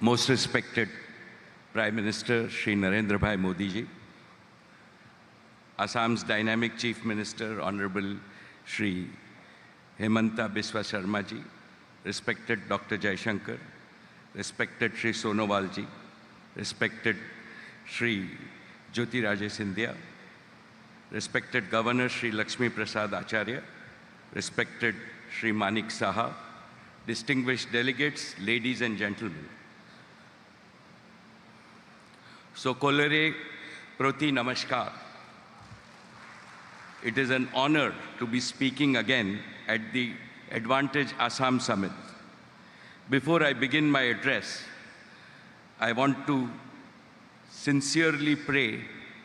Most respected Prime Minister Shri Narendra Bhai Modi ji, Assam's dynamic Chief Minister Honorable Shri Hemanta Biswa Sharma ji, respected Dr. Jaishankar, respected Shri Sonowal ji, respected Shri Jyoti Raje Scindia, respected Governor Shri Lakshmi Prasad Acharya, respected Shri Manik Saha, distinguished delegates, ladies and gentlemen. Sokolere Proti Namaskar. It is an honor to be speaking again at the Advantage Assam Summit. Before I begin my address, I want to sincerely pray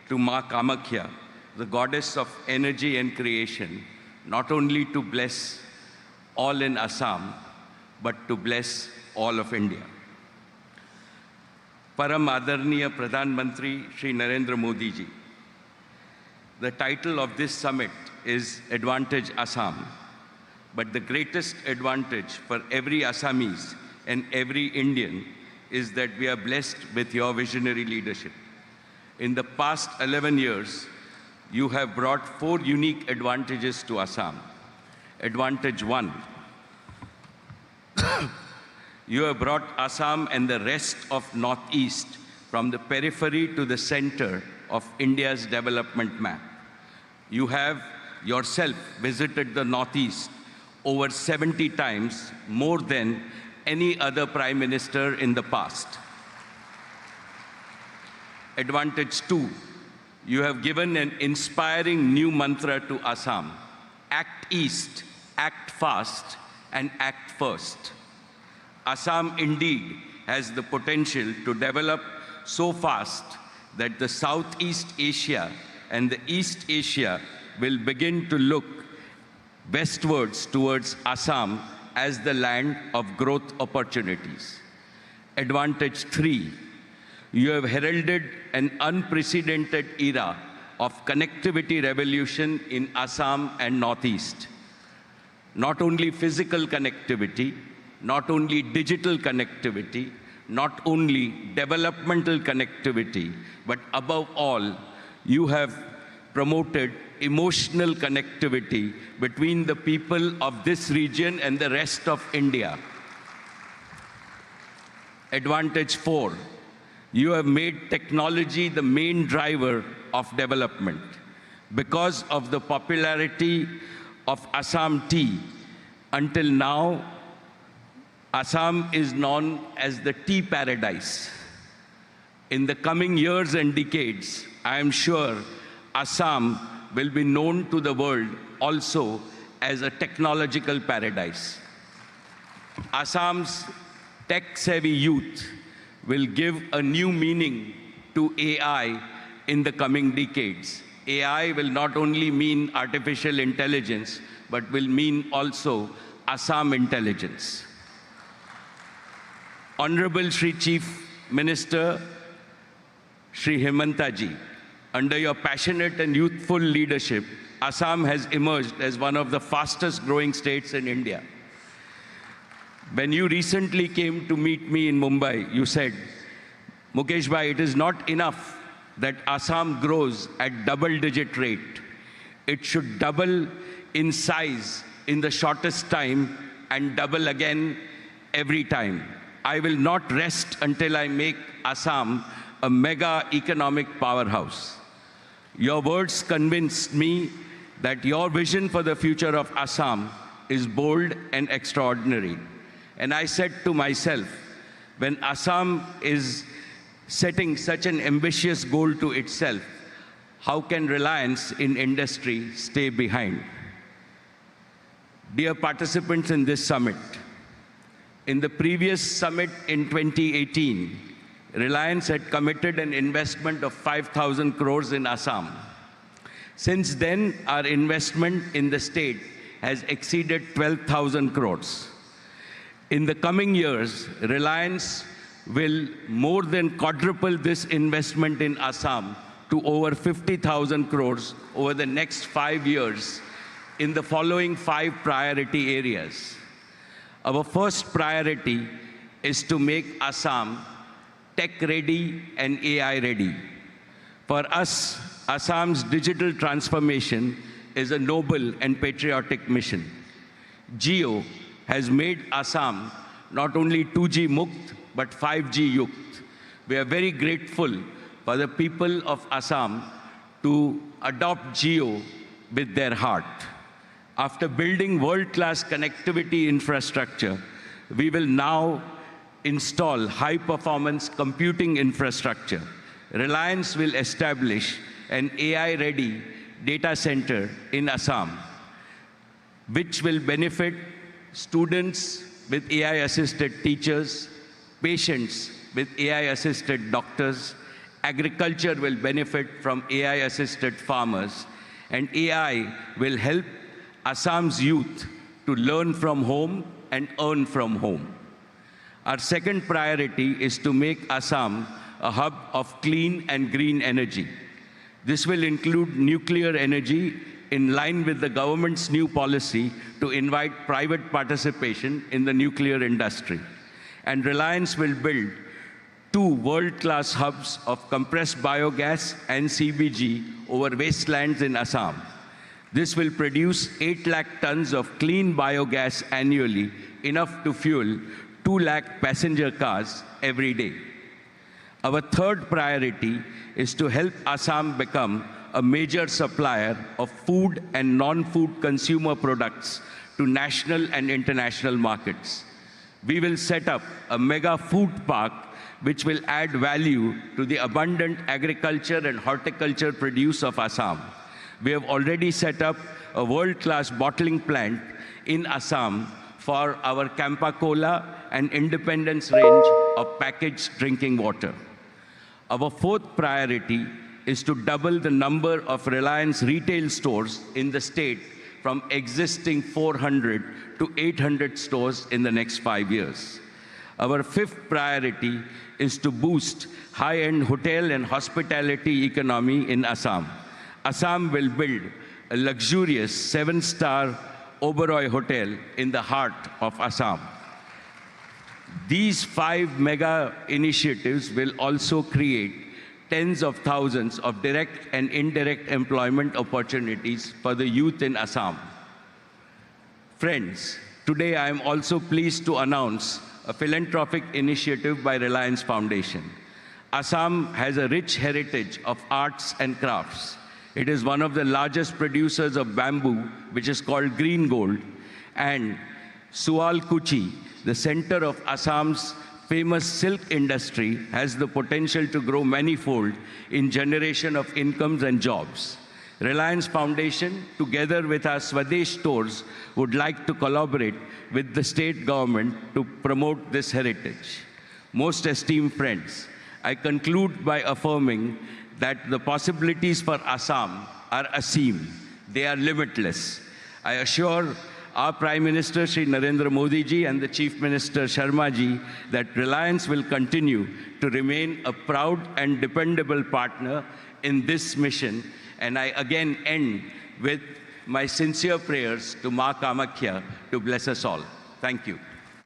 to Ma Kamakhya, the goddess of energy and creation, not only to bless all in Assam, but to bless all of India. Param Adarniya Pradhan Mantri Shri Narendra Modi ji. The title of this summit is Advantage Assam, but the greatest advantage for every Assamese and every Indian is that we are blessed with your visionary leadership. In the past 11 years, you have brought 4 unique advantages to Assam. Advantage 1, you have brought Assam and the rest of Northeast from the periphery to the center of India's development map. You have yourself visited the Northeast over 70 times, more than any other Prime Minister in the past. Advantage 2, you have given an inspiring new mantra to Assam: act east, act fast, and act first. Assam indeed has the potential to develop so fast that the Southeast Asia and the East Asia will begin to look westwards towards Assam as the land of growth opportunities. Advantage 3, you have heralded an unprecedented era of connectivity revolution in Assam and Northeast. Not only physical connectivity, not only digital connectivity, not only developmental connectivity, but above all, you have promoted emotional connectivity between the people of this region and the rest of India. Advantage 4, you have made technology the main driver of development. Because of the popularity of Assam tea, until now, Assam is known as the tea paradise. In the coming years and decades, I am sure Assam will be known to the world also as a technological paradise. Assam's tech-savvy youth will give a new meaning to AI in the coming decades. AI will not only mean artificial intelligence, but will mean also Assam intelligence. Honorable Shri Chief Minister Shri Hemanta ji, under your passionate and youthful leadership, Assam has emerged as one of the fastest growing states in India. When you recently came to meet me in Mumbai, you said, Mukesh bhai, it is not enough that Assam grows at double-digit rate. It should double in size in the shortest time and double again every time. I will not rest until I make Assam a mega economic powerhouse. Your words convinced me that your vision for the future of Assam is bold and extraordinary. And I said to myself, when Assam is setting such an ambitious goal to itself, how can Reliance in industry stay behind? Dear participants in this summit, in the previous summit in 2018, Reliance had committed an investment of 5,000 crores in Assam. Since then, our investment in the state has exceeded 12,000 crores. In the coming years, Reliance will more than quadruple this investment in Assam to over 50,000 crores over the next 5 years in the following 5 priority areas. Our first priority is to make Assam tech-ready and AI-ready. For us, Assam's digital transformation is a noble and patriotic mission. Jio has made Assam not only 2G Mukt, but 5G Yukt. We are very grateful for the people of Assam to adopt Jio with their heart. After building world-class connectivity infrastructure, we will now install high-performance computing infrastructure. Reliance will establish an AI-ready data center in Assam, which will benefit students with AI-assisted teachers, patients with AI-assisted doctors. Agriculture will benefit from AI-assisted farmers, and AI will help Assam's youth to learn from home and earn from home. Our second priority is to make Assam a hub of clean and green energy. This will include nuclear energy in line with the government's new policy to invite private participation in the nuclear industry. And Reliance will build 2 world-class hubs of compressed biogas and CBG over wastelands in Assam. This will produce 8 lakh tons of clean biogas annually, enough to fuel 2 lakh passenger cars every day. Our third priority is to help Assam become a major supplier of food and non-food consumer products to national and international markets. We will set up a mega food park which will add value to the abundant agriculture and horticulture produce of Assam. We have already set up a world-class bottling plant in Assam for our Campa Cola and Independence range of packaged drinking water. Our fourth priority is to double the number of Reliance retail stores in the state from existing 400 to 800 stores in the next 5 years. Our fifth priority is to boost high-end hotel and hospitality economy in Assam. Assam will build a luxurious 7-star Oberoi hotel in the heart of Assam. These 5 mega initiatives will also create tens of thousands of direct and indirect employment opportunities for the youth in Assam. Friends, today I am also pleased to announce a philanthropic initiative by Reliance Foundation. Assam has a rich heritage of arts and crafts. It is one of the largest producers of bamboo, which is called green gold, and Sualkuchi, the center of Assam's famous silk industry, has the potential to grow manifold in generation of incomes and jobs. Reliance Foundation, together with our Swadesh stores, would like to collaborate with the state government to promote this heritage. Most esteemed friends, I conclude by affirming that the possibilities for Assam are aseem. They are limitless. I assure our Prime Minister, Shri Narendra Modi ji, and the Chief Minister, Sharma ji, that Reliance will continue to remain a proud and dependable partner in this mission. And I again end with my sincere prayers to Ma Kamakhya to bless us all. Thank you.